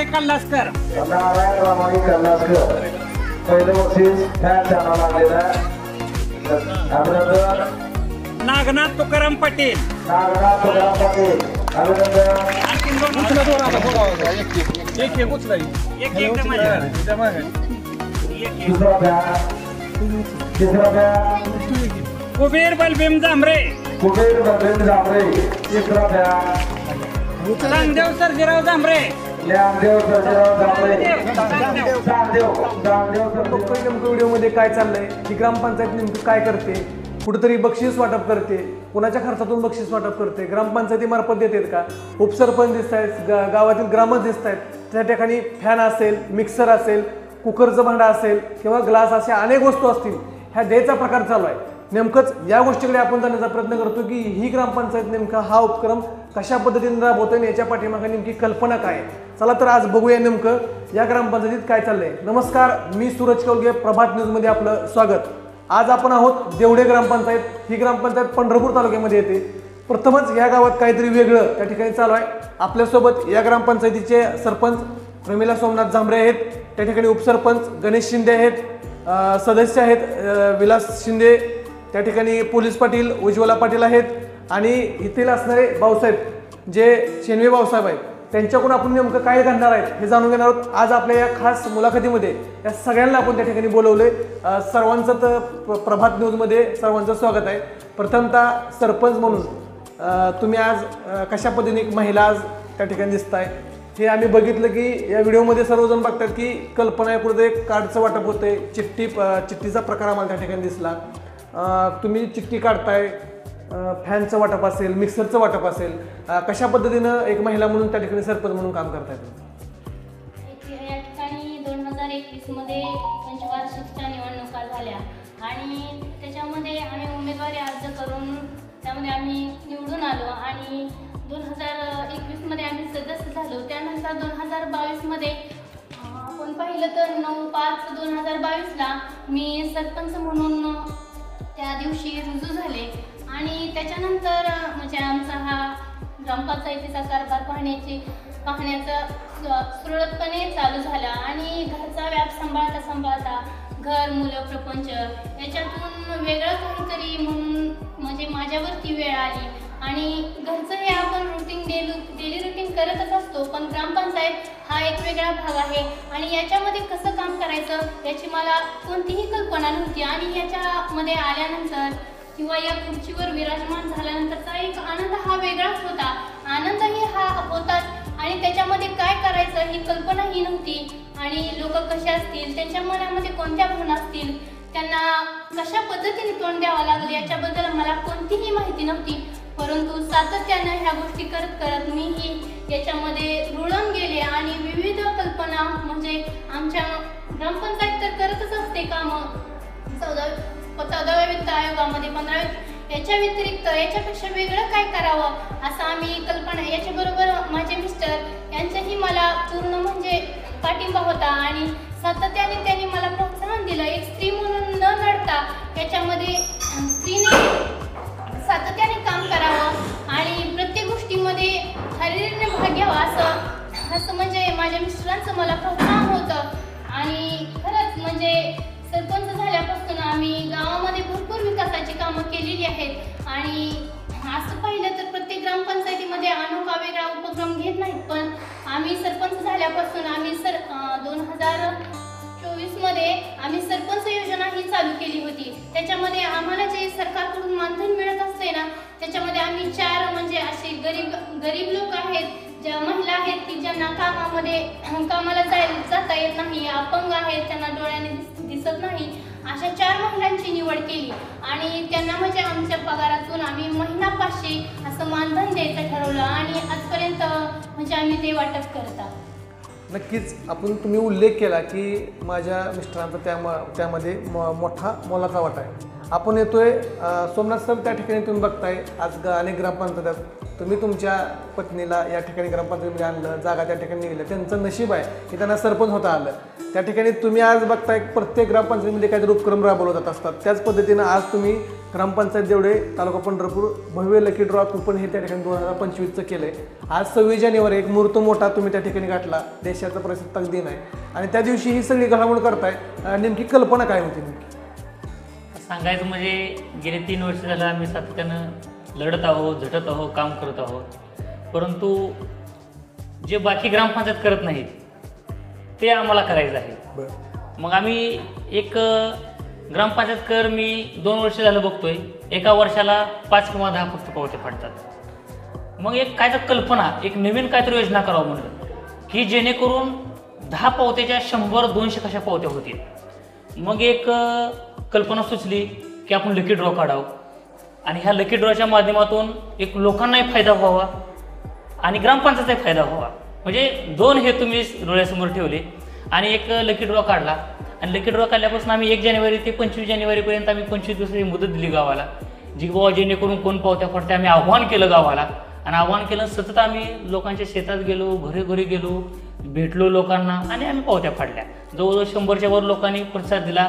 कल्लासकर. नारायण रामाई कल्लासकर पहिलं बक्षीस fan channel लागलेलं आहे. अभिनंदन. नागनाथ तुकाराम पाटील. नागनाथ तुकाराम पाटील अभिनंदन. आणखीन दोन तिसरा फॅन कुबेर बलभीम जांभरे. कुबेर बलभीम जांभरे. तिसरा फॅन चांगदेव सर्जेराव जांभरे. ज्ञानदेव सर्जेराव जांभरे. नेमकं व्हिडिओमध्ये काय चाललंय, ही ग्रामपंचायत नेमकं काय करते, कुठेतरी बक्षीस वाटप करते, कोणाच्या खर्चातून बक्षीस वाटप करते, ग्रामपंचायतीमार्फत देतात का, उपसरपंच दिसत आहेत, गावातील ग्रामच दिसत आहेत, त्या ठिकाणी फॅन असेल, मिक्सर असेल, कुकरचं भांडा असेल किंवा ग्लास अशा अनेक वस्तू असतील, ह्या द्यायचा प्रकार चालू आहे. नेमकंच या गोष्टीकडे आपण जाण्याचा प्रयत्न करतो की ही ग्रामपंचायत नेमका हा उपक्रम कशा पद्धतीने राबवतोय आणि याच्या पाठीमागे नेमकी कल्पना काय आहे. चला तर आज बघूया नेमकं या ग्रामपंचायतीत काय चाललंय. नमस्कार, मी सूरज कौलगे, प्रभात न्यूजमध्ये आपलं स्वागत. आज आपण आहोत देवडे ग्रामपंचायत. ही ग्रामपंचायत पंढरपूर तालुक्यामध्ये येते. प्रथमच या गावात काहीतरी वेगळं त्या ठिकाणी चालू आहे. आपल्यासोबत या ग्रामपंचायतीचे सरपंच प्रमिला सोमनाथ जांभरे आहेत, त्या ठिकाणी उपसरपंच गणेश शिंदे आहेत, सदस्य आहेत विलास शिंदे, त्या ठिकाणी पोलीस पाटील उज्ज्वला पाटील आहेत आणि येथील असणारे भाऊसाहेब जे शेनवे भाऊसाहेब आहेत, त्यांच्याकडून आपण नेमकं काय घडणार आहेत हे जाणून घेणार आहोत. आज आपल्या या खास मुलाखतीमध्ये या सगळ्यांना आपण त्या ठिकाणी बोलवले. सर्वांचं तर प्रभात न्यूजमध्ये सर्वांचं स्वागत आहे. प्रथमतः सरपंच म्हणून तुम्ही आज कशा पद्धतीने एक महिला आज त्या ठिकाणी दिसताय हे आम्ही बघितलं की या व्हिडिओमध्ये सर्वजण बघतात की कल्पना कुठे एक कार्डचं वाटप होतंय, चिठ्ठीचा प्रकार आम्हाला त्या ठिकाणी दिसला. तुम्ही चिठ्ठी काढताय, फॅनचं वाटप असेल, मिक्सरचं वाटप असेल, कशा पद्धतीनं एक महिला म्हणून त्या ठिकाणी सरपंच म्हणून काम करताय तुम्ही? या ठिकाणी 2021 मध्ये पंचवार्षिकच्या निवडणुका झाल्या आणि त्याच्यामध्ये आम्ही उमेदवारी अर्ज करून त्यामध्ये आम्ही निवडून आलो आणि 2021 मध्ये आम्ही सदस्य झालो. त्यानंतर 2022 मध्ये आपण पाहिलं तर 9/5/2022 मी सरपंच म्हणून त्या दिवशी रुजू झाले आणि त्याच्यानंतर म्हणजे आमचा हा ग्रामपंचायतीचा कारभार पाहण्याचा सुरळीतपणे चालू झाला आणि घरचा व्याप सांभाळता घर, मुलं, प्रपंच याच्यातून वेगळं काहीतरी म्हणून म्हणजे माझ्यावरती वेळ आली आणि घरचं हे आपण डेली रुटीन करतच असतो, पण ग्रामपंचायत हा एक वेगळा भाग आहे आणि याच्यामध्ये कसं काम करायचं याची मला कोणतीही कल्पना नव्हती आणि याच्यामध्ये आल्यानंतर किंवा या खुर्चीवर विराजमान झाल्यानंतरचा एक आनंद हा वेगळाच होता. आनंदही हा होताच आणि त्याच्यामध्ये काय करायचं ही कल्पनाही नव्हती आणि लोक कसे असतील, त्यांच्या मनामध्ये कोणत्या भावना असतील, त्यांना कशा पद्धतीने तोंड द्यावं लागलं याच्याबद्दल मला कोणतीही माहिती नव्हती. परंतु सातत्यानं ह्या गोष्टी करत मीही याच्यामध्ये रुळून गेले आणि विविध कल्पना म्हणजे आमच्या ग्रामपंचायत तर करतच असते कामं 14व्या वित्त आयोगामध्ये 15व्या याच्या व्यतिरिक्त याच्यापेक्षा वेगळं काय करावं असं आम्ही कल्पना. याच्याबरोबर माझे मिस्टर यांचंही मला पूर्ण म्हणजे पाठिंबा होता आणि सातत्याने त्यांनी मला प्रोत्साहन दिलं. एक स्त्री म्हणून न लढता याच्यामध्ये स्त्रीने सातत्याने काम करावं आणि प्रत्येक गोष्टीमध्ये हरिरीने भाग घ्यावा असं म्हणजे माझ्या मिस्टरांचं मला प्रोत्साहन होतं आणि खरंच म्हणजे सरपंच झाल्यापासून आम्ही गावामध्ये भरपूर विकासाची कामं केलेली आहेत आणि असं पाहिलं तर प्रत्येक ग्रामपंचायतीमध्ये अनोखा वेगळा उपक्रम घेत नाहीत, पण आम्ही सरपंच झाल्यापासून आम्ही 2024 मध्ये आम्ही सरपंच योजना ही चालू केली होती. त्याच्यामध्ये आम्हाला जे सरकारकडून मानधन मिळत असते ना त्याच्यामध्ये आम्ही 4 म्हणजे असे गरीब लोक आहेत, ज्या महिला आहेत की ज्यांना कामाला जाता येत नाही, अपंग आहेत, त्यांना डोळ्याने दिसत नाही, अशा 4 महिलांची निवड केली आणि त्यांना म्हणजे आमच्या पगारातून आम्ही महिना 500 असं मानधन द्यायचं ठरवलं आणि आजपर्यंत म्हणजे आम्ही ते वाटप करतात. नक्कीच तुम्ही उल्लेख केला की माझ्या मिस्टरांचा त्यामध्ये मोठा मोलाचा वाटा आहे. आपण येतोय सोमनाथ सर, त्या ठिकाणी तुम्ही बघताय आज अनेक ग्रामपंचायत तुम्ही तुमच्या पत्नीला या ठिकाणी ग्रामपंचायतीमध्ये आणलं, जागा त्या ठिकाणी निघलं, त्यांचं नशीब आहे की त्यांना सरपंच होता आलं. त्या ठिकाणी तुम्ही आज बघताय प्रत्येक ग्रामपंचायतीमध्ये काहीतरी उपक्रम राबवले जात असतात. त्याच पद्धतीनं आज तुम्ही ग्रामपंचायत जेवढे तालुका पंढरपूर भव्य लकी ड्रॉ कुपन हे त्या ठिकाणी 2025चं केलं आहे. आज 26 जानेवारी एक मुहूर्त मोठा तुम्ही त्या ठिकाणी गाठला. देशाचा प्रजासत्ताक दिन आहे आणि त्या दिवशी ही सगळी घडामोड करताय. नेमकी कल्पना काय होती नेमकी? सांगायचं म्हणजे गेले 3 वर्ष झालं आम्ही सातत्यानं लढत आहोत, झटत आहोत, काम करत आहोत. परंतु जे बाकी ग्रामपंचायत करत नाहीत ते आम्हाला करायचं आहे. मग आम्ही एक ग्रामपंचायत कर मी 2 वर्ष झालं बघतोय. एका वर्षाला 5 किंवा 10 फक्त पावते फाडतात. मग एक काय तर कल्पना, एक नवीन काहीतरी योजना करावं म्हणलं की जेणेकरून 10 पावत्याच्या 100-200 कशा पावत्या होतील. मग एक कल्पना सुचली की आपण लकी ड्रॉ काढावं आणि ह्या लकी ड्रॉच्या माध्यमातून एक लोकांनाही फायदा व्हावा आणि ग्रामपंचायतचाही फायदा व्हावा. म्हणजे 2 हेतू मी डोळ्यासमोर ठेवले आणि एक लकी ड्रॉ काढला. आणि लकी ड्रॉ काढल्यापासून आम्ही 1 जानेवारी ते 25 जानेवारीपर्यंत आम्ही 25 दिवसाची मुदत दिली गावाला. जी बाबा जेणेकरून कोण पावत्या फाडते आम्ही आव्हान केलं गावाला. आणि आव्हान केलं, सतत आम्ही लोकांच्या शेतात गेलो, घरी गेलो, भेटलो लोकांना आणि आम्ही पावत्या फाडल्या. जवळजवळ 100च्या वर लोकांनी प्रतिसाद दिला.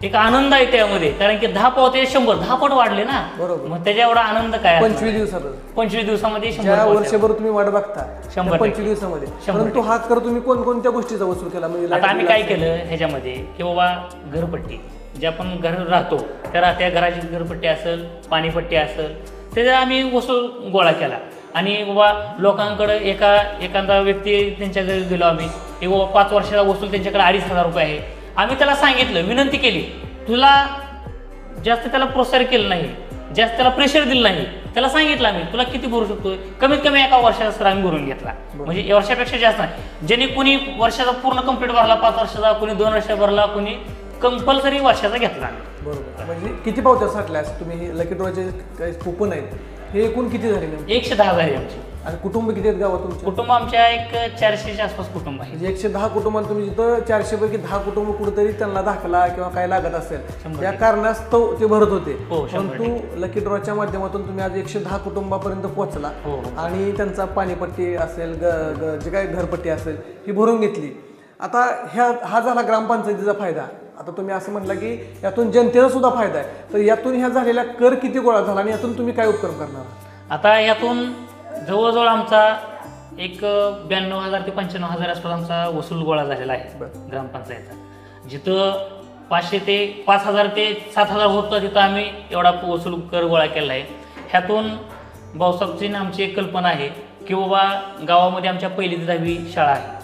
एक आनंद आहे त्यामध्ये, कारण की 10 पावते 100 10 पट वाढले ना. बरोबर. मग त्याच्या एवढा आनंद काय 25 दिवसात 25 दिवसामध्ये 100 ज्या पावत्या. वर्षभर तुम्ही वाट बघता 100 25 दिवसामध्ये. 100 परंतु हा कर तुम्ही कोणकोणत्या गोष्टीचा वसूल केला? म्हणजे आता आम्ही काय केलं ह्याच्यामध्ये की बाबा घरपट्टी जे आपण घर राहतो त्या घराची घरपट्टी असेल, पाणीपट्टी असेल, त्याचा आम्ही वसूल गोळा केला. आणि बाबा लोकांकडे एखादा व्यक्ती त्यांच्या घरी गेलो आम्ही, एक बाबा 5 वर्षाचा वसूल त्यांच्याकडे 2,500 रुपये आहे. आम्ही त्याला सांगितलं, विनंती केली, तुला जास्त त्याला प्रोत्साहन केलं नाही, जास्त त्याला प्रेशर दिलं नाही. त्याला सांगितलं आम्ही तुला किती भरू शकतोय, कमीत कमी एका वर्षाचा सर आम्ही भरून घेतला. म्हणजे वर्षापेक्षा जास्त नाही. ज्यांनी कोणी वर्षाचा पूर्ण कंप्लीट भरला, 5 वर्षाचा, कोणी 2 वर्ष भरला, कोणी कंपल्सरी वर्षाचा घेतला. बरोबर. म्हणजे किती पावत्या साठल्यास तुम्ही? हे लकी ड्रॉचे काही कुपन आहेत हे एकूण किती झाले? 110 झाली आमची. आणि कुटुंब किती आहेत गावात तुमचे? कुटुंब आमच्या एक 400च्या आसपास कुटुंब आहे. म्हणजे 110 कुटुंबात तुम्ही जिथं 400 पैकी 10 कुटुंब कुठेतरी त्यांना दाखला किंवा काय लागत असेल त्या कारणास्तव ते भरत होते. परंतु लकी ड्रॉच्या माध्यमातून तुम्ही आज 110 कुटुंबापर्यंत पोहोचला आणि त्यांचा पाणीपट्टी असेल, जे काय घरपट्टी असेल ही भरून घेतली. आता हा झाला ग्रामपंचायतीचा फायदा. आता तुम्ही असं म्हटलं की यातून जनतेला सुद्धा फायदा आहे, तर यातून ह्या झालेला कर किती गोळा झाला आणि यातून तुम्ही काय उपक्रम करणार? आता यातून जवळजवळ आमचा एक 92,000 ते 95,000 आसपास आमचा वसूल गोळा झालेला आहे ग्रामपंचायतचा. जिथं 500 ते 5,000 ते 7,000 होतं तिथं आम्ही एवढा वसूल कर गोळा केला आहे. ह्यातून भाऊसाहेबची आमची एक कल्पना आहे की बाबा गावामध्ये आमच्या 1ली ते 10वी शाळा आहे.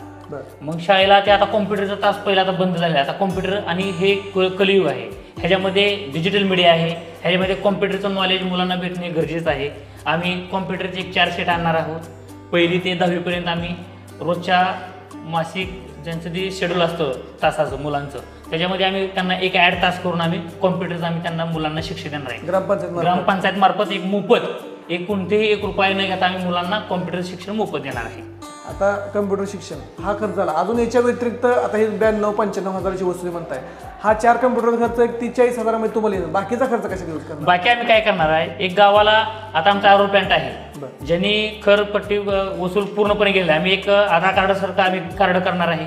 मग शाळेला ते आता कॉम्प्युटरचा तास पहिला आता बंद झाला आहे. आता कॉम्प्युटर आणि हे कलियुग आहे, ह्याच्यामध्ये डिजिटल मीडिया आहे, ह्याच्यामध्ये कॉम्प्युटरचं नॉलेज मुलांना भेटणे गरजेचं आहे. आम्ही कॉम्प्युटरचे एक 4 सेट आणणार आहोत. 1ली ते 10वीपर्यंत आम्ही रोजच्या मासिक ज्यांचं जे शेड्यूल असतं तासाचं मुलांचं, त्याच्यामध्ये आम्ही त्यांना एक ॲड तास करून आम्ही कॉम्प्युटरचं आम्ही त्यांना मुलांना शिक्षण देणार आहे. ग्रामपंचायत मार्फत एक मोफत, एक कोणतेही 1 रुपया न घेता आम्ही मुलांना कॉम्प्युटर शिक्षण मोफत देणार आहे. आता कम्प्युटर शिक्षण हा खर्च झाला. अजून याच्या व्यतिरिक्त आता हे 92-95,000ची वसुली म्हणताय, हा 4 कम्प्युटर खर्च एक 43,000 मध्ये तुम्हाला येईल. बाकीचा खर्च कशा यूज करणार? बाकी आम्ही काय करणार आहे, एक गावाला आता आमचा आरो प्लॅन्ट आहे, ज्यांनी खरपट्टी वसूल पूर्णपणे केलेला आहे. आम्ही एक आधार कार्ड सारखं आम्ही कार्ड करणार आहे,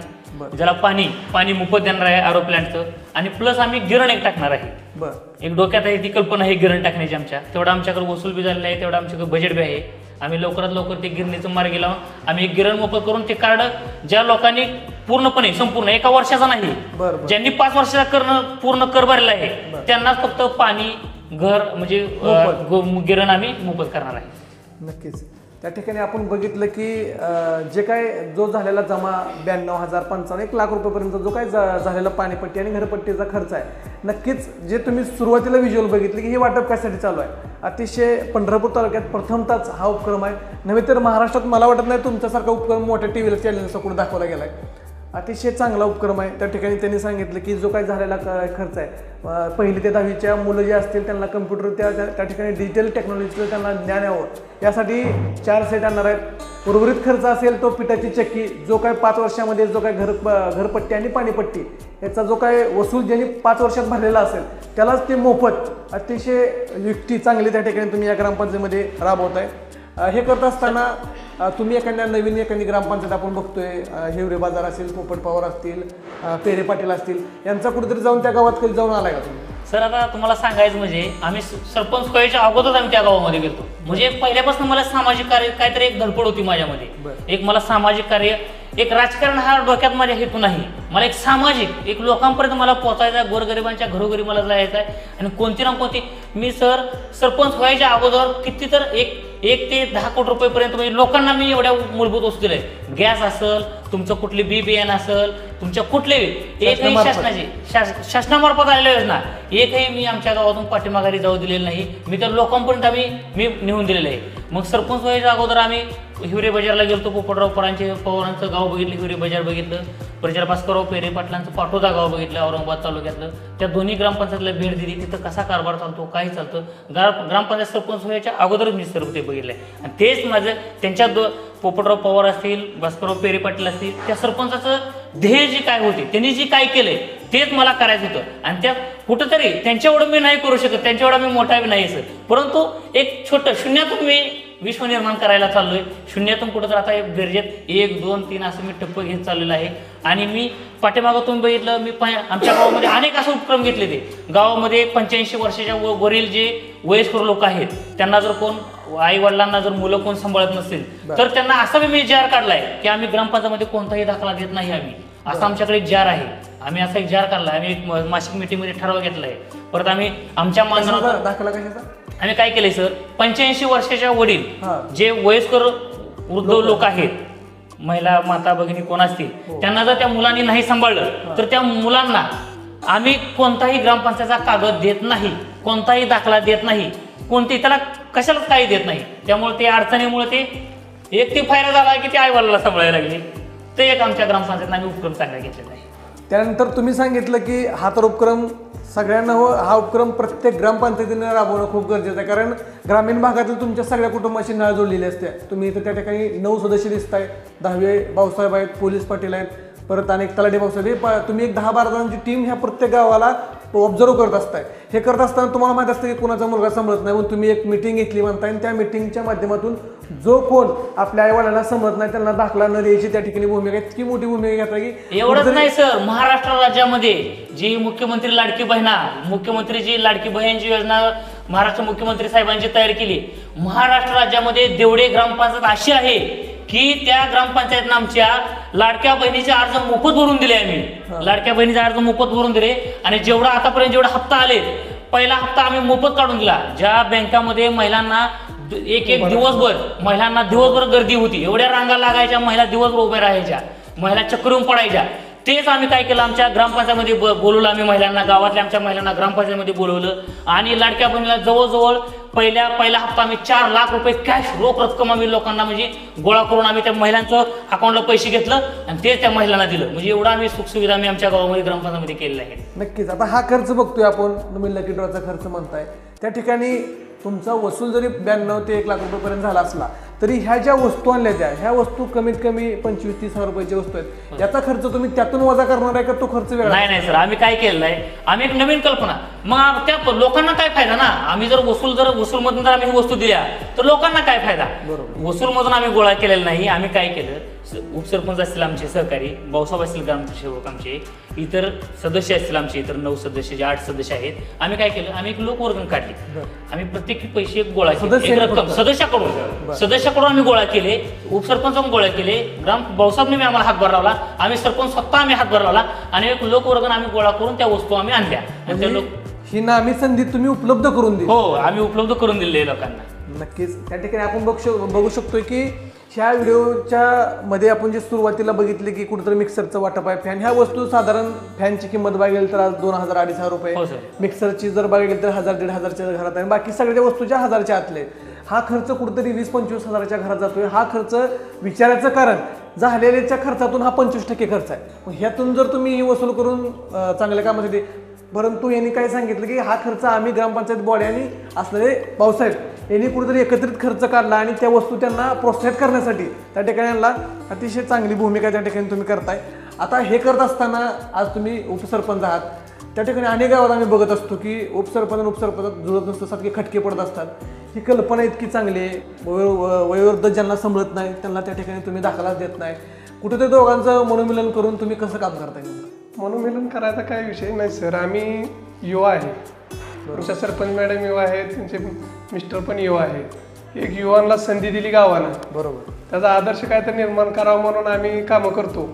ज्याला पाणी मोफत देणार आहे आरो प्लॅन्टचं. आणि प्लस आम्ही गिरण एक टाकणार आहे. एक डोक्यात आहे ती कल्पना आहे गिरण टाकण्याची आमच्या. तेवढं आमच्याकडे वसूल बी झालेलं आहे, तेवढं आमच्याकडे बजेट बी आहे. आम्ही लवकरात लवकर ते गिरणीचं मार्गी लावून आम्ही एक गिरण मोफत करून ते कार्ड ज्या लोकांनी पूर्णपणे संपूर्ण एका वर्षाचा नाही, ज्यांनी 5 वर्षाचा पूर्ण कर भरलेला आहे त्यांनाच फक्त पाणी, घर म्हणजे गिरण आम्ही मोफत करणार आहे. नक्कीच. त्या ठिकाणी आपण बघितलं की जे काय जो झालेला जमा 92,000, 55, 1 लाख रुपयेपर्यंत जो काय झालेला पाणीपट्टी आणि घरपट्टीचा खर्च आहे, नक्कीच जे तुम्ही सुरुवातीला व्हिज्युअल बघितले की हे वाटप कशासाठी चालू आहे. अतिशय पंढरपूर तालुक्यात प्रथमतःच हा उपक्रम आहे. नव्हे तर महाराष्ट्रात मला वाटत नाही तुमच्यासारखा उपक्रम मोठ्या टीव्हीला चॅनलचा कुठे दाखवला गेला आहे. अतिशय चांगला उपक्रम आहे. त्या ठिकाणी त्यांनी सांगितलं की जो काही झालेला खर्च आहे, 1ली ते 10वीच्या मुलं जे असतील त्यांना कम्प्युटर त्या ठिकाणी डिजिटल टेक्नॉलॉजीचं त्यांना ज्ञान यावं यासाठी 4 सेट आणणार आहेत. उर्वरित खर्च असेल तो पिठाची चक्की, जो काय 5 वर्षामध्ये जो काय घरपट्टी आणि पाणीपट्टी याचा जो काय वसूल ज्यांनी 5 वर्षात भरलेला असेल त्यालाच ते मोफत. अतिशय युक्ती चांगली त्या ठिकाणी तुम्ही या ग्रामपंचायतीमध्ये राबवताय. हे करत असताना तुम्ही एखादी ग्रामपंचायत आपण बघतोय, हिवरे बाजार असेल, पोपट पवार असतील, पेरे पाटील असतील, यांचा कुठेतरी जाऊन त्या गावात कधी जाऊन आलाय का तुम्ही? सर आता तुम्हाला सांगायचं म्हणजे आम्ही सरपंच व्हायच्या अगोदरच आम्ही त्या गावामध्ये गेलो. म्हणजे पहिल्यापासून मला सामाजिक कार्य काहीतरी एक धडपड होती माझ्यामध्ये. एक मला सामाजिक कार्य, एक राजकारण हा डोक्यात माझ्या हेतू नाही. मला एक सामाजिक, एक लोकांपर्यंत मला पोहोचायचा आहे, गोरगरिबांच्या घरोघरी मला जायचं आहे. आणि कोणती ना कोणती मी सरपंच व्हायच्या अगोदर किती तर एक ते 10 कोटी रुपयेपर्यंत म्हणजे लोकांना मी एवढ्या मूलभूत वस्तू दिल्या. गॅस असेल, तुमचं कुठली बियाणं असेल, तुमच्या कुठलेही एकही शासनामार्फत आलेल्या योजना एकही मी आमच्या गावातून पाठीमाघारी जाऊ दिलेली नाही. मी तर लोकांपर्यंत मी नेऊन दिलेलं आहे. मग सरपंच व्हायच्या अगोदर आम्ही हिवरे बाजारला गेलो. पोपटराव पवारांचं गाव बघितलं, हिवरे बाजार बघितलं, परिचार भास्करराव पेरे पाटलांचं पाटोदा गाव बघितलं औरंगाबाद तालुक्यातलं. त्या दोन्ही ग्रामपंचायतला भेट दिली. तिथं कसा कारभार चालतो, काय चालतं, ग्रामपंचायत सरपंच व्हायच्या अगोदरच मी सर्व ते बघितलं आहे. आणि तेच माझं त्यांच्या पोपटराव पवार असतील, भास्करराव पेरे पाटील असतील, त्या सरपंचाचं ध्येय जे काय होते, त्यांनी जे काय केलंय तेच मला करायचं होतं. आणि त्यात कुठंतरी त्यांच्या एवढं मी नाही करू शकत, त्यांच्या एवढा मी मोठा बी नाही सर. परंतु एक छोटं शून्यातून मी विश्व निर्माण करायला चाललोय. शून्यातून कुठं तर आता एक गरजेत 1, 2, 3 असं मी टप्प घेत चाललेलं आहे. आणि मी पाठीमागातून बघितलं, मी आमच्या गावामध्ये अनेक असे उपक्रम घेतले. ते गावामध्ये 85 वर्षाच्या वरील जे वयस्कर लोक आहेत, त्यांना जर कोण आई वडिलांना जर मुलं कोण सांभाळत नसेल तर त्यांना असा मी जार काढलाय की आम्ही ग्रामपंचायतमध्ये कोणताही दाखला देत नाही. आम्ही असा आमच्याकडे एक जार आहे. आम्ही असा एक जार काढला. आम्ही एक मासिक मीटिंगमध्ये ठराव घेतलाय. परत आम्ही आमच्या मानधनाचा दाखला कशाचा आम्ही काय केलंय सर, 85 वर्षाच्या वडील जे वयस्कर वृद्ध लोक आहेत, महिला माता भगिनी कोण असतील, त्यांना जर त्या मुलांनी नाही सांभाळलं तर त्या मुलांना आम्ही कोणताही ग्रामपंचायतचा कागद देत नाही, कोणताही दाखला देत नाही, कोणती त्याला कशालाच काही देत नाही. त्यामुळे ते अडचणीमुळे ते एक फायदा झाला की ते आईवडिलाला सांभाळायला लागले. ते एक आमच्या ग्रामपंचायत आम्ही उपक्रम चांगला घेतलेला आहे. त्यानंतर तुम्ही सांगितलं की हा तर उपक्रम सगळ्यांना हा उपक्रम प्रत्येक ग्रामपंचायतीने राबवणं खूप गरजेचं आहे. कारण ग्रामीण भागातील तुमच्या सगळ्या कुटुंबाशी नाळ जोडलेली असते. तुम्ही इथं त्या ठिकाणी 9 सदस्य दिसताय. 10वे भाऊसाहेब आहेत, पोलीस पाटील आहेत, परत अनेक तलाठी भाऊसाहेब. तुम्ही एक 10-12 जणांची टीम ह्या प्रत्येक गावाला ऑब्झर्व करत असताय. हे करत असताना तुम्हाला माहीत असतं की कोणाचा मुलगा सांभाळत नाही, म्हणून तुम्ही एक मिटिंग घेतली म्हणताय. आणि त्या मिटिंगच्या माध्यमातून जो कोण आपल्या आईवडिलांना सांभाळत नाही त्यांना दाखला न द्यायची त्या ठिकाणी भूमिका इतकी मोठी भूमिका घेतला की एवढंच नाही सर, महाराष्ट्र राज्यामध्ये जी मुख्यमंत्री लाडकी बहिणा, मुख्यमंत्रीची लाडकी बहीणची योजना महाराष्ट्र मुख्यमंत्री साहेबांची तयार केली. महाराष्ट्र राज्यामध्ये देवडे ग्रामपंचायत अशी आहे की त्या ग्रामपंचायतनं आमच्या लाडक्या बहिणीचे अर्ज मोफत भरून दिले. आम्ही लाडक्या बहिणीचे अर्ज मोफत भरून दिले. आणि जेवढा आतापर्यंत जेवढा हप्ता आले, पहिला हप्ता आम्ही मोफत काढून दिला. ज्या बँकामध्ये महिलांना एक दिवसभर महिलांना दिवसभर गर्दी होती, एवढ्या रांगा लागायच्या, महिला दिवसभर उभ्या राहायच्या, महिला चक्कर येऊन पडायच्या, तेच आम्ही काय केलं, आमच्या ग्रामपंचायतमध्ये बोलवलं. आम्ही महिलांना, गावातल्या आमच्या महिलांना ग्रामपंचायतमध्ये बोलवलं. आणि लाडक्या बहिणीला जवळजवळ पहिला हप्ता आम्ही 4 लाख रुपये कॅश रोख रक्कम आम्ही लोकांना म्हणजे गोळा करून आम्ही त्या महिलांचं अकाउंटला पैसे घेतलं आणि तेच त्या महिलांना दिलं. म्हणजे एवढा आम्ही सुखसुविधा आम्ही आमच्या गावामध्ये ग्रामपंचायतमध्ये केलेला आहे. नक्कीच. आता हा खर्च बघतोय आपण, तुम्ही लकी ड्रॉचा खर्च म्हणताय, त्या ठिकाणी तुमचा वसूल जरी 92 ते 1 लाख रुपयेपर्यंत झाला असला तरी ह्या ज्या वस्तू आणल्या त्या ह्या वस्तू कमीत कमी 25-30 हजार रुपयाच्या वस्तू आहेत. याचा खर्च तुम्ही त्यातून वजा करणार आहे का तो खर्च वेगळा? नाही सर, आम्ही काय केलेलं आहे, आम्ही एक नवीन कल्पना, मग त्या लोकांना काय फायदा ना. आम्ही जर वसूलमधून जर आम्ही वस्तू दिल्या तर लोकांना काय फायदा. वसूलमधून आम्ही गोळा केलेला नाही. आम्ही काय केलं, उपसरपंच असतील आमचे सहकारी, भाऊसाहेब असतील ग्रामसेवक आमचे, इतर सदस्य असतील आमचे, इतर 9 सदस्य जे 8 सदस्य आहेत, आम्ही काय केलं, आम्ही एक लोकवर्गण काढली. आम्ही प्रत्येकी पैसे गोळा केले, एक रक्कम सदस्याकडून आम्ही गोळा केले, उपसरपंच गोळा केले, भाऊसाहेबने आम्हाला हातभार लावला, आम्ही सरपंच स्वतः आम्ही हातभार लावला आणि एक लोकवर्गण आम्ही गोळा करून त्या वस्तू आम्ही आणल्या. ही नामी संधी तुम्ही उपलब्ध करून दिली? हो, आम्ही उपलब्ध करून दिले लोकांना. नक्कीच. त्या ठिकाणी आपण बघू शकतोय की ह्या व्हिडिओच्या मध्ये आपण जे सुरुवातीला बघितले की कुठेतरी मिक्सरचं वाटप आहे. फॅन ह्या वस्तू साधारण फॅनची किंमत बघायला गेली तर आज 2000-2500 रुपये. मिक्सरची जर बघायला गेली तर 1000-1500च्या घरात आहे. बाकी सगळ्या वस्तूच्या 1000च्या आतले. हा खर्च कुठेतरी 20-25 हजाराच्या घरात जातोय. हा खर्च विचारायचं कारण झालेल्याच्या खर्चातून हा 25% खर्च आहे. ह्यातून जर तुम्ही वसूल करून चांगल्या कामासाठी, परंतु यांनी काय सांगितलं की हा खर्च आम्ही ग्रामपंचायत बॉडी आणि असलेले भाऊसाहेब यांनी कुठेतरी एकत्रित खर्च काढला आणि त्या वस्तू त्यांना प्रोत्साहित करण्यासाठी त्या ठिकाणी यांना अतिशय चांगली भूमिका त्या ठिकाणी तुम्ही करताय. आता हे करत असताना आज तुम्ही उपसरपंच आहात. त्या ठिकाणी अनेक गावात आम्ही बघत असतो की उपसरपंच जुळत नसतं, सारखे खटके पडत असतात. ही कल्पना इतकी चांगली आहे. वयोवृद्ध ज्यांना सांभाळत नाही त्यांना त्या ठिकाणी तुम्ही दाखलाच देत नाही. कुठेतरी दोघांचं मनोमिलन करून तुम्ही कसं काम करताय? मनोमिलन करायचा काही विषय नाही सर. आम्ही युवा आहे. आमच्या सरपंच मॅडम युवा आहेत, त्यांचे मिस्टर पण युवा आहेत. एक युवांना संधी दिली गावानं, बरोबर, त्याचा आदर्श काय तर निर्माण करावा म्हणून आम्ही कामं करतो.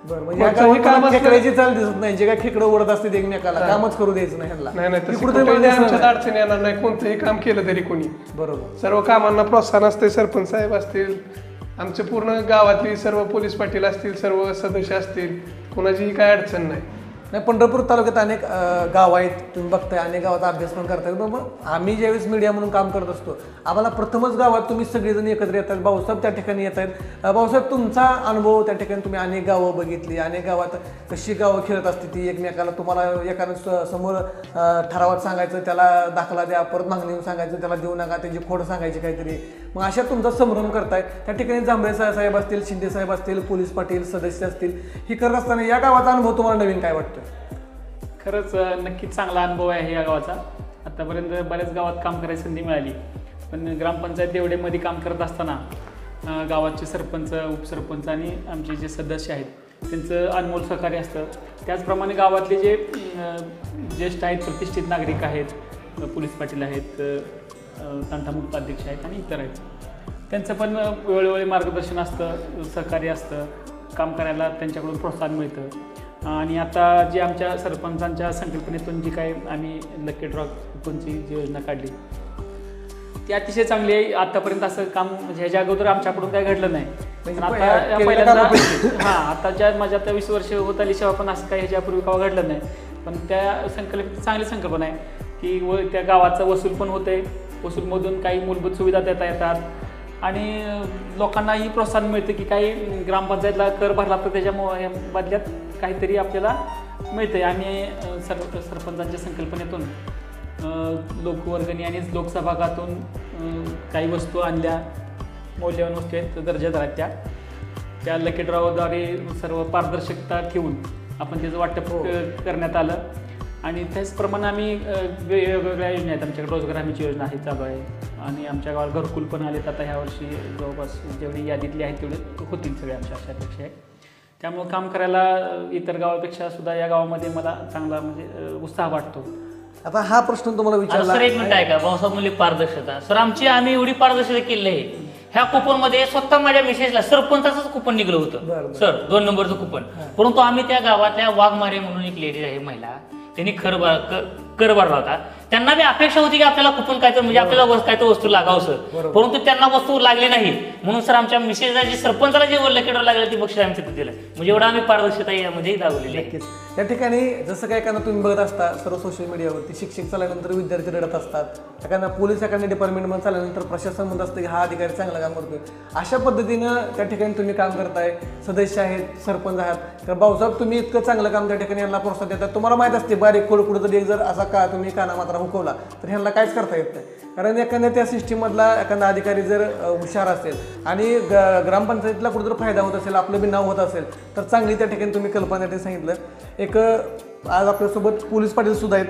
म्हणजे काम खेकड्याची चाल दिसत नाही, जे काय खेकडं उडत असते एकमेकाला कामच करू द्यायचं नाही ह्यांना. नाही आमच्यात अडचण येणार नाही. कोणतंही काम केलं तरी कोणी, बरोबर, सर्व कामांना प्रोत्साहन असते. सरपंच साहेब असतील, आमचे पूर्ण गावातली सर्व पोलीस पाटील असतील, सर्व सदस्य असतील, कोणाचीही काय अडचण नाही. नाही, पंढरपूर तालुक्यात अनेक गाव आहेत, तुम्ही बघताय, अनेक गावात अभ्यास पण करताय. मग आम्ही ज्यावेळेस मीडिया म्हणून काम करत असतो, आम्हाला प्रथमच गावात तुम्ही सगळेजण एकत्र येतात. भाऊसाहेब त्या ठिकाणी येत आहेत. भाऊसाहेब, तुमचा अनुभव त्या ठिकाणी, तुम्ही अनेक गावं बघितली, अनेक गावात कशी गावं खेळत असते ती एकमेकाला. तुम्हाला एखादं समोर ठरावात सांगायचं, त्याला दाखला द्या, परत मागणी सांगायचं, त्याला देऊ नका, त्याची खोड सांगायची काहीतरी. मग अशा तुमचा संभ्रम करताय. त्या ठिकाणी जांभळे साहेब असतील, शिंदे साहेब असतील, पोलीस पाटील सदस्य असतील, ही करत असताना या गावाचा अनुभव तुम्हाला नवीन काय वाटतं? खरंच नक्कीच चांगला अनुभव आहे या गावाचा. आत्तापर्यंत बऱ्याच गावात काम करायची संधी मिळाली, पण ग्रामपंचायत देवडेमध्ये काम करत असताना गावाचे सरपंच, उपसरपंच आणि आमचे जे सदस्य आहेत त्यांचं अनमोल सहकार्य असतं. त्याचप्रमाणे गावातले जे ज्येष्ठ आहेत, प्रतिष्ठित नागरिक आहेत, पोलीस पाटील आहेत, तंटामुक्त अध्यक्ष आहेत आणि इतर आहेत, त्यांचं पण वेळोवेळी मार्गदर्शन असतं, सहकार्य असतं. काम करायला त्यांच्याकडून प्रोत्साहन मिळतं. आणि आता जी आमच्या सरपंचांच्या संकल्पनेतून जी काय आम्ही लकी ड्रॉ कुपनची जी योजना काढली ती अतिशय चांगली आहे. आतापर्यंत असं काम म्हणजे ह्याच्या अगोदर आमच्याकडून काही घडलं नाही. पण आता पहिल्यांदा आताच्या माझ्या आता 20 वर्ष होत आली सेवा, पण असं काही ह्याच्यापूर्वी केव्हा घडलं नाही. पण त्या चांगली संकल्पना आहे की त्या गावाचा वसूल पण होते, वसूलमधून काही मूलभूत सुविधा देता येतात आणि लोकांनाही प्रोत्साहन मिळतं की काही ग्रामपंचायतला कर भरला तर त्याच्या बदल्यात काहीतरी आपल्याला मिळतं आहे. आम्ही सरपंचांच्या संकल्पनेतून लोकवर्गणी आणि लोकसभागातून काही वस्तू आणल्या, मौल्यवान वस्तू आहेत, दर्जादार आहेत. त्या लकी ड्रॉद्वारे सर्व पारदर्शकता ठेवून आपण त्याचं वाटप करण्यात आलं. आणि त्याचप्रमाणे आम्ही वेगवेगळ्या योजना आहेत. आमच्याकडे रोजगार हमीची योजना आहे, चालू आहे. आणि आमच्या गावाला घरकुल पण आलेत. आता ह्या वर्षी जवळपास जेवढी यादीतली आहेत तेवढे होतील सगळे आमच्या अशा अपेक्षा आहे. त्यामुळं काम करायला इतर गावापेक्षा सुद्धा या गावामध्ये मला चांगला म्हणजे उत्साह वाटतो. आता हा प्रश्न तुम्हाला विचारला सर, एक मिनिट आहे का, भाऊसाहेब म्हणले पारदर्शकता. सर, आम्ही एवढी पारदर्शकता केली आहे. ह्या कुपनमध्ये स्वतः माझ्या मेसेजला सरपंचाचंच कुपन निघलं होतं सर, 2 नंबरचं कुपन. परंतु आम्ही त्या गावातल्या वाघमारे म्हणून एक लेडीज आहे, महिला, त्यांनी कर भरला होता. त्यांना बी अपेक्षा होती की आपल्याला कुपन काय तर म्हणजे आपल्याला काय तर वस्तू लागावं सर, परंतु त्यांना वस्तू लागली नाही. म्हणून सर आमच्या मिसेसला जे सरपंचाला जे लकीडर लागलं ती बक्षीस आम्ही तिथे दिलं. म्हणजे एवढं आम्ही पारदर्शकता यामध्ये दाखवलेली आहे. या ठिकाणी जसं काय एखादा तुम्ही बघत असता सर्व सोशल मीडियावरती, शिक्षक चालल्यानंतर विद्यार्थी रडत असतात, एखादा पोलीस एखाद्या डिपार्टमेंटमध्ये चालल्यानंतर प्रशासन म्हणत असतं की हा अधिकारी चांगलं काम करतोय. अशा पद्धतीनं त्या ठिकाणी तुम्ही काम करताय, सदस्य आहेत, सरपंच आहात. तर भाऊसाहेब, तुम्ही इतकं चांगलं काम त्या ठिकाणी यांना प्रोत्साहन देतात. तुम्हाला माहीत असते बारीक खोड कुठं तरी जर असा का तुम्ही काना मात्रा हुकवला तर ह्यांना काहीच करता येत नाही. कारण एखाद्या त्या सिस्टीममधला एखादा अधिकारी जर हुशार असेल आणि ग्रामपंचायतीला कुठेतरी फायदा होत असेल, आपलं बी नाव होत असेल, तर चांगली त्या ठिकाणी तुम्ही कल्पना ते सांगितलं. एक आज आपल्यासोबत पोलीस पाटील सुद्धा आहेत.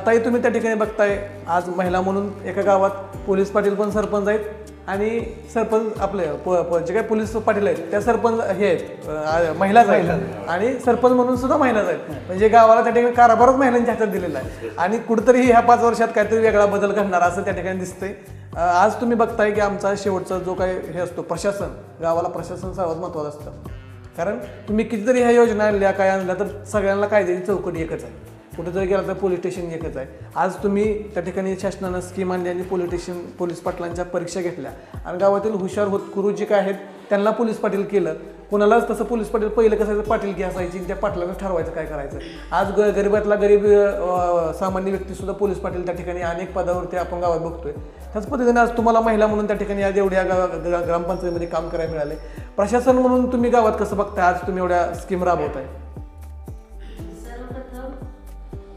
ताई, तुम्ही त्या ठिकाणी बघताय आज महिला म्हणून एका गावात पोलीस पाटील पण सरपंच आहेत आणि सरपंच आपले जे काही पोलीस पाटील आहेत त्या सरपंच हे आहेत, महिलाच आहेत आणि सरपंच म्हणून सुद्धा महिलाच आहेत. म्हणजे गावाला त्या ठिकाणी कारभारच महिलांच्या हातात दिलेला आहे आणि कुठेतरी ह्या 5 वर्षात काहीतरी वेगळा बदल घडणार असं त्या ठिकाणी दिसतंय. आज तुम्ही बघताय की आमचा शेवटचा जो काही हे असतो प्रशासन, गावाला प्रशासन सर्वात महत्त्वाचं असतं. कारण तुम्ही कितीतरी ह्या योजना आणल्या काय आणल्या तर सगळ्यांना कायद्याची चौकटी एकच आहे. कुठे जर गेला तर पोलीस स्टेशन एकच आहे. आज तुम्ही त्या ठिकाणी शासनानं स्कीम आणली आणि पोलीस पाटलांच्या परीक्षा घेतल्या आणि गावातील हुशार होतकरू जे काय आहेत त्यांना पोलीस पाटील केलं. कोणालाच तसं पोलीस पाटील पहिलं कसं पाटील की असायची, त्या पाटलानं ठरवायचं काय करायचं. आज गरीबातला गरीब सामान्य व्यक्तीसुद्धा पोलीस पाटील त्या ठिकाणी अनेक पदावरती आपण गावात बघतोय. त्याच पद्धतीने आज तुम्हाला महिला म्हणून त्या ठिकाणी आज एवढ्या ग्रामपंचायतीमध्ये काम करायला मिळाले. प्रशासन म्हणून तुम्ही गावात कसं बघताय, आज तुम्ही एवढ्या स्कीम राबवताय?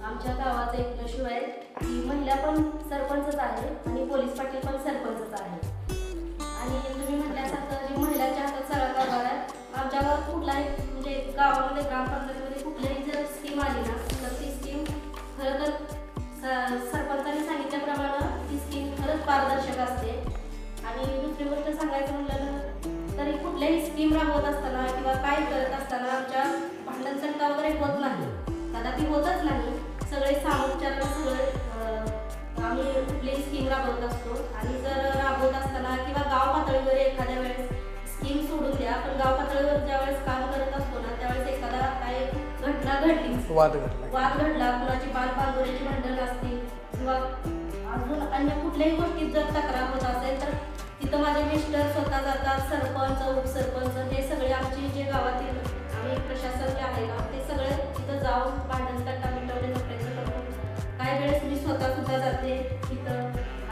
आमच्या गावाचा एक इश्यू आहे की महिला पण सरपंचच आहे आणि पोलीस पाटील पण सरपंचच आहे. आणि तुम्ही म्हटल्यासारखं जी महिलांच्या हातात सगळा कारभार आहे. आमच्या गावात कुठलाही म्हणजे गावामध्ये ग्रामपंचायतीमध्ये कुठलीही जर स्कीम आली ना तर ती स्कीम खरं तर सरपंचांनी सांगितल्याप्रमाणे ती स्कीम खरंच पारदर्शक असते. आणि दुसरी गोष्ट सांगायचं म्हटलं तरी कुठल्याही स्कीम राबवत असताना किंवा काय करत असताना आमच्या भांडण चट्टा वगैरे होत नाही, कदापि होतच नाही. सगळे सामोपचाराला सगळं आम्ही कुठलीही स्कीम राबवत असतो आणि जर राबवत असताना किंवा गाव पातळीवर एखाद्या वेळेस स्कीम सोडून द्या, पण गाव पातळीवर ज्यावेळेस काम करत असतो ना त्यावेळेस एखादा काही घटना घडली, वाद घडला, कुणाची बांधोऱ्याची भांडण असतील किंवा अजून अन्य कुठल्याही गोष्टीत जर तक्रार होत असेल तर तिथं माझे मिस्टर स्वतः जातात, सरपंच, उपसरपंच हे सगळे आमची जे गावातील आम्ही प्रशासन जे आहे ना ते सगळे तिथं जाऊन भांडण तट्टा मिटवण्याचा प्रयत्न करतो. काही वेळेस मी स्वतः सुद्धा जाते तिथं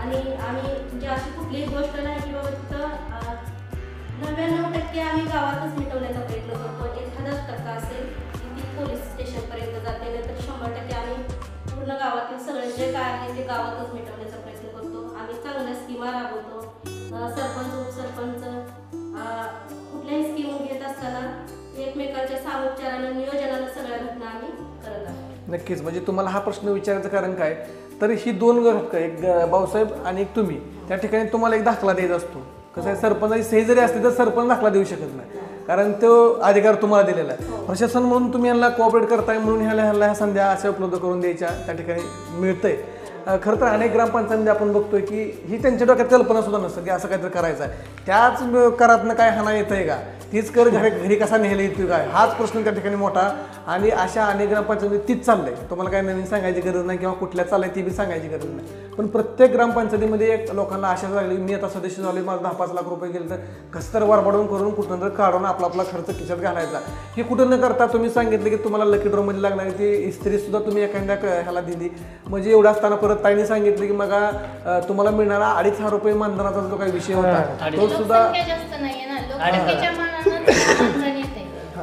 आणि आम्ही म्हणजे अशी कुठलीही गोष्ट नाही की बाबा तिथं 99% आम्ही गावातच मिटवण्याचा प्रयत्न करतो. 1% असेल की ती पोलीस स्टेशनपर्यंत जाते, नंतर 100% आम्ही पूर्ण गावातील सगळे जे काय आहे ते गावातच मिटवण्याचा प्रयत्न करतो. आम्ही चांगल्या स्कीमा राबवतो. सरपंच, उपसरपंच कुठल्याही स्कीम घेत असताना एकमेकांच्या सामोपचारानं नियोजनानं सगळ्या घटना आम्ही करत आहोत. नक्कीच. म्हणजे तुम्हाला हा प्रश्न विचारायचं कारण काय, तर ही दोन हक्क, एक भाऊसाहेब आणि एक तुम्ही, त्या ठिकाणी तुम्हाला एक दाखला द्यायचा असतो. कसं आहे, सरपंचाची सही जरी असली तर सरपंच दाखला देऊ शकत नाही, कारण तो अधिकार तुम्हाला दिलेला आहे. प्रशासन म्हणून तुम्ही यांना कोऑपरेट करताय म्हणून ह्या संध्या अशा उपलब्ध करून द्यायच्या त्या ठिकाणी मिळतंय. खरं तर अनेक ग्रामपंचायतीमध्ये आपण बघतोय की ही त्यांच्या डोक्यात कल्पना सुद्धा नसतं की असं काहीतरी करायचं आहे. त्याच करातनं काय हाना येत आहे का, तीच कर घरी कसा नेहला येतोय काय, हाच प्रश्न त्या ठिकाणी मोठा. आणि अशा अनेक ग्रामपंचायतीमध्ये तीच चाललंय. तुम्हाला काय नवीन सांगायची गरज नाही किंवा कुठल्या चाललंय ती बी सांगायची गरज नाही. पण प्रत्येक ग्रामपंचायतीमध्ये एक लोकांना आशा लागली, मी आता सदस्य झाले, मला 10-5 लाख रुपये गेले तर कसं तर वरबाडून करून कुठून तर काढून आपला खर्च खिशात घालायचा. हे कुठं न करता तुम्ही सांगितलं की तुम्हाला लकी ड्रॉमध्ये लागणारी ती इस्त्री सुद्धा तुम्ही एखाद्या ह्याला दिली. म्हणजे एवढं असताना परत ताईने सांगितलं की मग तुम्हाला मिळणारा 2,500 रुपये मानधनाचा जो काही विषय होता तो सुद्धा जास्त नाहीये ना, लोकसंख्येच्या मानानं मानधन येते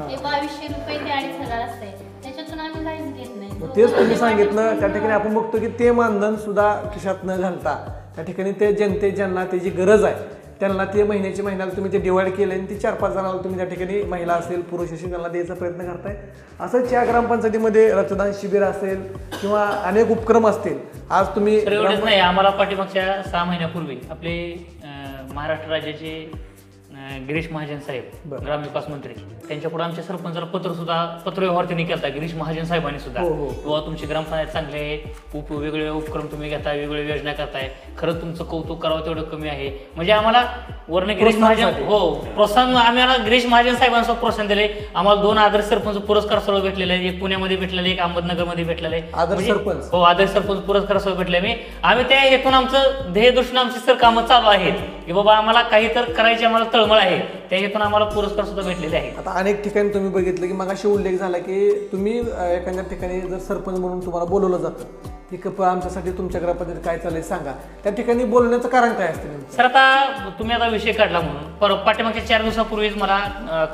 ते 2200 रुपये ते 2,500 असते, त्याच्यातून आम्ही काहीच घेत नाही. तेच तुम्ही सांगितलं. त्या ठिकाणी आपण बघतो की ते मानधन सुद्धा खिशात न घालता त्या ठिकाणी ते ज्यांना त्याची गरज आहे त्यांना ते महिन्याला तुम्ही ते डिवाइड केलं आणि ती 4-5 जणांना तुम्ही त्या ठिकाणी महिला असेल पुरुष असेल त्यांना द्यायचा प्रयत्न करताय. असंच या ग्रामपंचायतीमध्ये रक्तदान शिबिर असेल किंवा अनेक उपक्रम असतील. आज तुम्ही एवढंच नाही, आम्हाला पाठीमागच्या 6 महिन्यापूर्वी आपले महाराष्ट्र राज्याचे गिरीश महाजन साहेब ग्रामविकास मंत्री त्यांच्यापुढे आमच्या सरपंचाला पत्रव्यवहार त्यांनी केला गिरीश महाजन साहेबांनी सुद्धा, किंवा तुमची ग्रामपंचायत चांगली आहे, वेगवेगळे उपक्रम तुम्ही घेताय, वेगवेगळ्या योजना करताय, खरंच तुमचं कौतुक करावं तेवढं कमी आहे. म्हणजे आम्हाला वर्ण गिरीश महाजन प्रोत्साहन, आम्हाला गिरीश महाजन साहेबांसोबत प्रोत्साहन दिले. आम्हाला 2 आदर्श सरपंच पुरस्कार सर्व भेटलेले आहेत. एक पुण्यामध्ये भेटलेले, एक अहमदनगरमध्ये भेटलेले आहे. आदर्श सरपंच पुरस्कार सर्व भेटले. आम्ही त्या हेतून आमचं ध्येयदृष्टीने आमची सर कामं चालू आहेत की बाबा आम्हाला काही तर करायची आम्हाला तळमळ आहे, त्या हेतून आम्हाला पुरस्कार सुद्धा भेटलेले आहेत. आता अनेक ठिकाणी तुम्ही बघितलं की मगाशी उल्लेख झाला की तुम्ही एखाद्या ठिकाणी जर सरपंच म्हणून तुम्हाला बोलवलं जातं की आमच्यासाठी तुमच्या ग्रामपंचायतीत काय चाललंय सांगा, त्या ठिकाणी बोलण्याचं कारण काय असतं सर? आता तुम्ही आता विषय काढला म्हणून पाठीमागच्या 4 दिवसापूर्वीच मला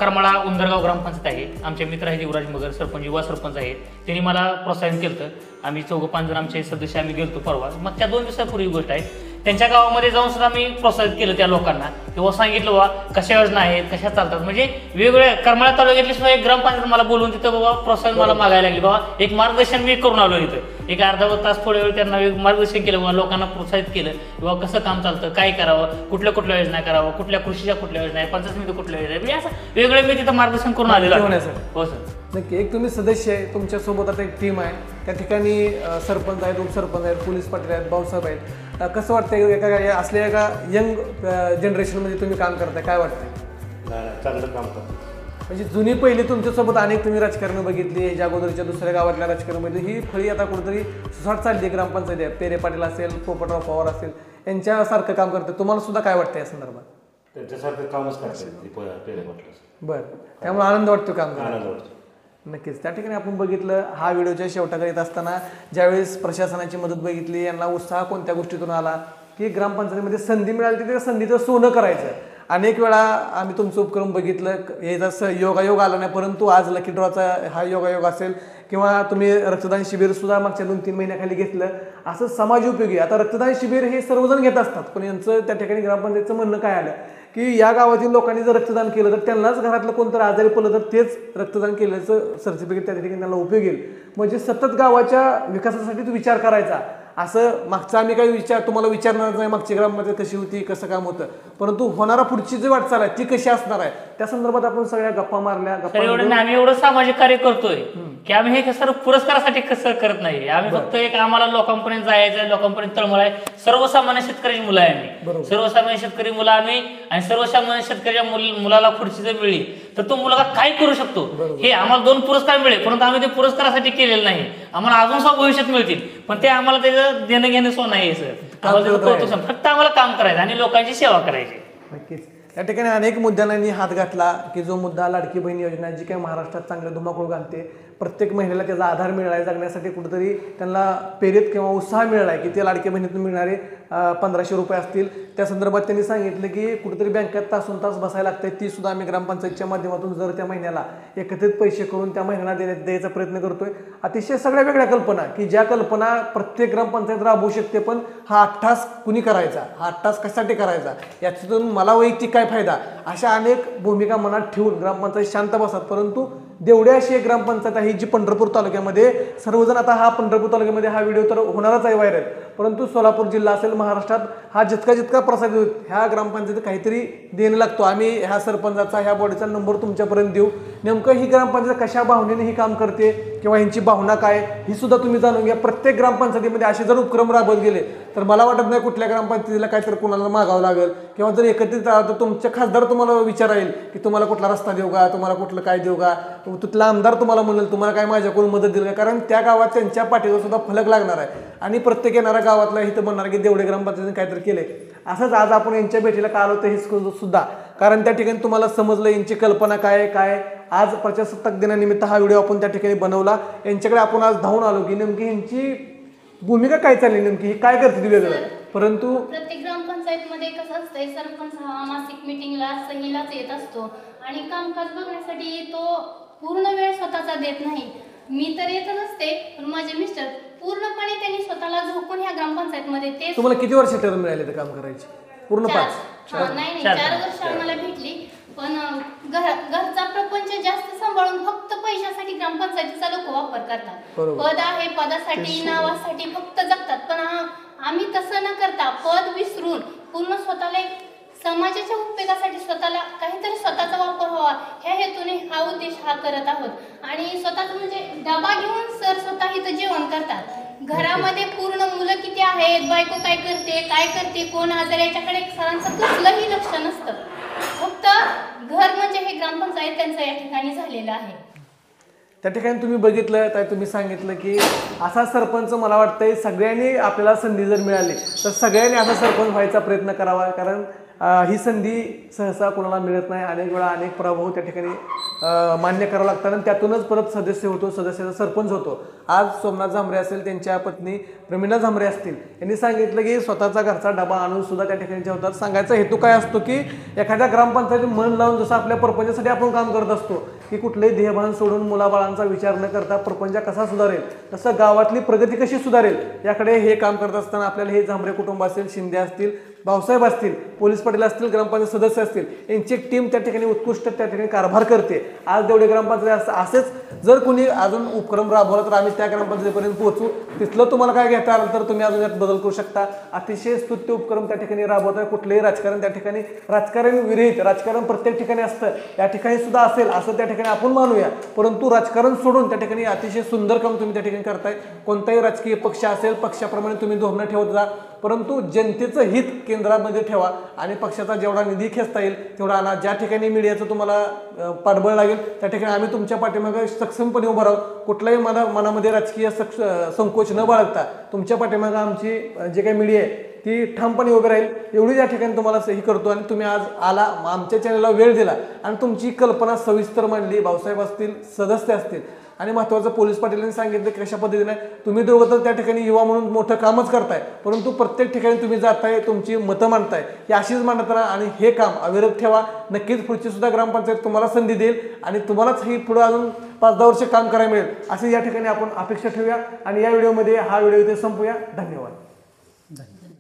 करमाळा उंदरगाव ग्रामपंचायत आहे, आमचे मित्र आहेत युवराज मगर सरपंच, युवा सरपंच आहेत, त्यांनी मला प्रोत्साहन केलं. आम्ही 4-5 जण आमचे सदस्य आम्ही गेलतो परवा. मग त्या 2 दिवसापूर्वी गोष्ट आहे, त्यांच्या गावामध्ये जाऊन सुद्धा मी प्रोत्साहित केलं त्या लोकांना किंवा सांगितलं बाबा कशा योजना आहेत, कशा चालतात. म्हणजे वेगवेगळ्या करमाळा तालुक्यातली सुद्धा एक ग्रामपंचायत मला बोलून तिथं बाबा प्रोत्साहन मला मागायला लागली. बाबा एक मार्गदर्शन मी करून आलो इथं, एक अर्धा तास थोड्या वेळ त्यांना मार्गदर्शन केलं, बाबा लोकांना प्रोत्साहित केलं किंवा कसं काम चालतं, काय करावं, कुठल्या योजना करावं, कुठल्या कृषीच्या कुठल्या योजना आहे, पंचायत समिती कुठल्या योजना आहे, म्हणजे असं वेगवेगळं मी तिथं मार्गदर्शन करून आलेलं आहे. हो सर, नक्की. एक तुम्ही सदस्य आहे, तुमच्यासोबत आता एक टीम आहे, त्या ठिकाणी सरपंच आहेत, उपसरपंच आहेत, पोलीस पाटील आहेत, भाऊसाहेब आहेत. कसं वाटतंय असल्या एका यंग जनरेशनमध्ये तुम्ही काम करताय, काय वाटतंय? चांगलं काम करतो. म्हणजे जुनी पहिली तुमच्यासोबत अनेक तुम्ही राजकारण बघितली, ह्याच्या अगोदरच्या दुसऱ्या गावातल्या राजकारणामध्ये ही फळी आता कुठेतरी सुसाट चालली. ग्रामपंचायती आहे, पेरे पाटील असेल, पोपटराव पवार असेल, यांच्यासारखं काम करतं. तुम्हाला सुद्धा काय वाटतं या संदर्भात? त्यांच्यासारखं कामच करतात. बरं, त्यामुळे आनंद वाटतो काम आनंद वाटतो. नक्कीच. त्या ठिकाणी आपण बघितलं, हा व्हिडिओच्या शेवटाकडे येत असताना ज्यावेळेस प्रशासनाची मदत बघितली, यांना उत्साह कोणत्या गोष्टीतून आला की ग्रामपंचायतीमध्ये संधी मिळाली तर त्या संधीचं सोनं करायचं. अनेक वेळा आम्ही तुमचं उपक्रम बघितलं, हे जसं योगायोग आला नाही, परंतु आज लकी ड्रॉचा हा योगायोग असेल किंवा तुम्ही रक्तदान शिबिरसुद्धा मागच्या 2-3 महिन्याखाली घेतलं, असं समाज उपयोगी. आता रक्तदान शिबिर हे सर्वजण घेत असतात, पण यांचं त्या ठिकाणी ग्रामपंचायतीचं म्हणणं काय आलं की या गावातील लोकांनी जर रक्तदान केलं तर त्यांनाच घरातलं कोणतं आजारी पडलं तर तेच रक्तदान केल्याचं सर्टिफिकेट त्या ठिकाणी त्यांना उपयोग येईल. म्हणजे सतत गावाच्या विकासासाठी तो विचार करायचा. असं मागचा आम्ही काही तुम्हाला विचारणार नाही मागची ग्रामपंचायत कशी होती, कसं काम होतं, परंतु होणारा पुढची जी वाटचाल आहे ती कशी असणार आहे त्या संदर्भात आपण सगळ्या गप्पा मारल्या. तर एवढं नाही, आम्ही एवढं सामाजिक कार्य करतोय की आम्ही हे सर्व पुरस्कारासाठी कसं करत नाही. आम्ही फक्त एक आम्हाला लोकांपर्यंत जायचं, लोकांपर्यंत तळमळ आहे. सर्वसामान्य शेतकऱ्याची मुलं आहे आम्ही, सर्वसामान्य शेतकरी मुलं आम्ही, आणि सर्वसामान्य शेतकऱ्याच्या मुलाला खुर्ची जर मिळली तर तो मुलगा काय करू शकतो हे आम्हाला 2 पुरस्कार मिळेल, परंतु आम्ही ते पुरस्कारासाठी केलेलं नाही. आम्हाला अजून सुद्धा भविष्यात मिळतील, पण ते आम्हाला त्याचं देणं घेणं सो नाही सर. फक्त आम्हाला काम करायचं आणि लोकांची सेवा करायची. नक्कीच. या ठिकाणी अनेक मुद्द्यांनी हात घातला की जो मुद्दा लाडकी बहीण योजना जी काही महाराष्ट्रात चांगले धुमाकूळ घालते, प्रत्येक महिलेला त्याचा आधार मिळाला जगण्यासाठी, कुठेतरी त्यांना प्रेरित किंवा उत्साह मिळाला आहे की ते लाडकी बहिणीतून मिळणारे 1500 रुपये असतील. त्या संदर्भात त्यांनी सांगितलं की कुठेतरी बँकेत तासून तास बसायला लागते, ती सुद्धा आम्ही ग्रामपंचायतच्या माध्यमातून जर त्या महिन्याला एकत्रित पैसे करून त्या महिन्याला द्यायचा प्रयत्न करतोय. अतिशय सगळ्या वेगळ्या कल्पना की ज्या कल्पना प्रत्येक ग्रामपंचायत राबवू शकते, पण हा 8 तास कुणी करायचा, हा 8 तास कशासाठी करायचा, याच्यातून मला वैयक्तिक काय फायदा, अशा अनेक भूमिका मनात ठेवून ग्रामपंचायत शांत बसतात. परंतु देवडे अशी एक ग्रामपंचायत आहे जी पंढरपूर तालुक्यामध्ये सर्वजण, आता हा पंढरपूर तालुक्यामध्ये हा व्हिडिओ तर होणारच आहे व्हायरल, परंतु सोलापूर जिल्हा असेल, महाराष्ट्रात हा जितका प्रसारित होईल ह्या ग्रामपंचायतीत काहीतरी देणं लागतो. आम्ही ह्या सरपंचाचा, ह्या बॉडीचा नंबर तुमच्यापर्यंत देऊ. नेमकं ही ग्रामपंचायत कशा भावनेने ही काम करते किंवा ह्यांची भावना काय ही सुद्धा तुम्ही जाणून घ्या. प्रत्येक ग्रामपंचायतीमध्ये असे जर उपक्रम राबवत गेले तर मला वाटत नाही कुठल्या ग्रामपंचायतीला काहीतरी कोणाला मागावं लागेल, किंवा जर एकत्रित राहिलं तर तुमचे खासदार तुम्हाला विचाराईल की तुम्हाला कुठला रस्ता देऊ का, तुम्हाला कुठलं काय देऊ का, तिथला आमदार तुम्हाला म्हणेल तुम्हाला काय माझ्याकडून मदत देईल का, कारण त्या गावात त्यांच्या पाठीवर सुद्धा फलक लागणार आहे आणि प्रत्येक येणाऱ्या गावातला इथं म्हणणार की देवडे ग्रामपंचायतीने काहीतरी केले. असंच आज आपण यांच्या भेटीला का आलो तर हे सुद्धा, कारण त्या ठिकाणी तुम्हाला समजलं यांची कल्पना काय काय. आज प्रजासत्ताक दिनानिमित्त हा व्हिडिओ आपण त्या ठिकाणी बनवला. यांच्याकडे आपण आज धावून आलो की नेमकी यांची भूमिका काय चालली, नेमकी ही काय करते वेगळं. परंतु प्रत्येक ग्रामपंचायतमध्ये कसं असतंय, सरपंच हा मासिक मिटिंगला सहीलाच येत असतो आणि कामकाज बघण्यासाठी तो पूर्ण वेळ स्वतःचा देत नाही. मी तर येतच असते, पण माझे मिस्टर पूर्णपणे त्यांनी स्वतःला झोकून ह्या ग्रामपंचायतमध्ये ते. तुम्हाला किती वर्ष टर्म मिळाले ते काम करायचे? पूर्ण 5? नाही 4 वर्ष आम्हाला भेटली, पण घरचा प्रपंच जास्त सांभाळून फक्त पैशासाठी ग्रामपंचायतीचा लोक वापर करतात. पद आहे, पदासाठी नावासाठी फक्त जगतात. पण आम्ही तसं न करता पद विसरून पूर्ण स्वतःला एक समाजाच्या उपयोगासाठी स्वतःला काहीतरी स्वतःचा वापर व्हावा ह्या हेतूने हा उद्देश हा करत आहोत. आणि स्वतःच म्हणजे डबा घेऊन सर स्वतः इथं जेवण करतात. घरामध्ये पूर्ण मुलं किती आहेत, बायको काय करते, कोण आजार, याच्याकडे सरांचं कसलंही लक्ष नसतं. फक्त घर म्हणजे हे ग्रामपंचायत त्यांचं या ठिकाणी झालेलं आहे. त्या ठिकाणी तुम्ही बघितलं तर तुम्ही सांगितलं की असा सरपंच मला वाटतंय सगळ्यांनी आपल्याला संधी जर मिळाली तर सगळ्यांनी असा सरपंच व्हायचा प्रयत्न करावा, कारण ही संधी सहसा कोणाला मिळत नाही. अनेक वेळा अनेक पराभव त्या ठिकाणी मान्य करावं लागतात आणि त्यातूनच परत सदस्य होतो, सदस्याचा सरपंच होतो. आज सोमनाथ झांबरे असेल, त्यांच्या पत्नी प्रमिला झांबरे असतील, यांनी सांगितलं की स्वतःचा घरचा डबा आणून सुद्धा त्या ठिकाणी ठेवतात. सांगायचा हेतू काय असतो की एखाद्या ग्रामपंचायतीत मन लावून जसं आपल्या परपंचासाठी आपण काम करत असतो की कुठलंही ध्येयभान सोडून मुलाबाळांचा विचार न करता परपंच कसा सुधारेल, तसं गावातली प्रगती कशी सुधारेल याकडे हे काम करत असताना आपल्याला हे झांबरे कुटुंब असेल, शिंदे असतील, भाऊसाहेब असतील, पोलीस पाटील असतील, ग्रामपंचायत सदस्य असतील, यांची एक टीम त्या ठिकाणी उत्कृष्ट त्या ठिकाणी कारभार करते. आज देवडे ग्रामपंचायत असेच जर कोणी अजून उपक्रम राबवला तर आम्ही त्या ग्रामपंचायतीपर्यंत पोहोचू. तिथलं तुम्हाला काय घेता आलं तर तुम्ही अजून यात बदल करू शकता. अतिशय स्तुत्य उपक्रम त्या ठिकाणी राबवत आहे. कुठलंही राजकारण त्या ठिकाणी राजकारण विरहित, राजकारण प्रत्येक ठिकाणी असतं, या ठिकाणी सुद्धा असेल असं त्या ठिकाणी आपण मानूया. परंतु राजकारण सोडून त्या ठिकाणी अतिशय सुंदर काम तुम्ही त्या ठिकाणी करताय. कोणताही राजकीय पक्ष असेल, पक्षाप्रमाणे तुम्ही धोरणं ठेवत जा, परंतु जनतेचं हित केंद्रामध्ये ठेवा आणि पक्षाचा जेवढा निधी खेचता येईल तेवढा आणा. ज्या ठिकाणी मीडियाचं तुम्हाला पाठबळ लागेल त्या ठिकाणी आम्ही तुमच्या पाठीमागे सक्षमपणे उभं राहू. कुठल्याही मनामध्ये राजकीय संकोच न बाळगता तुमच्या पाठीमागे आमची जे काही मीडिया आहे ती ठामपणे उभी राहील एवढी या ठिकाणी तुम्हाला सही करतो. आणि तुम्ही आज आला, आमच्या चॅनलला वेळ दिला आणि तुमची कल्पना सविस्तर मांडली. भाऊसाहेब असतील, सदस्य असतील आणि महत्त्वाचं पोलीस पाटीलांनी सांगितलं की कशा पद्धतीने तुम्ही दोघं तर त्या ठिकाणी युवा म्हणून मोठं कामच करताय, परंतु प्रत्येक ठिकाणी तुम्ही जाताय, तुमची मतं मांडताय, ही अशीच मांडत राहा आणि हे काम अविरत ठेवा. नक्कीच पुढची सुद्धा ग्रामपंचायत तुम्हाला संधी देईल आणि तुम्हालाच ही पुढे अजून 5-10 वर्ष काम करायला मिळेल अशी या ठिकाणी आपण अपेक्षा ठेवूया. आणि या व्हिडिओमध्ये हा व्हिडिओ इथे संपूया. धन्यवाद.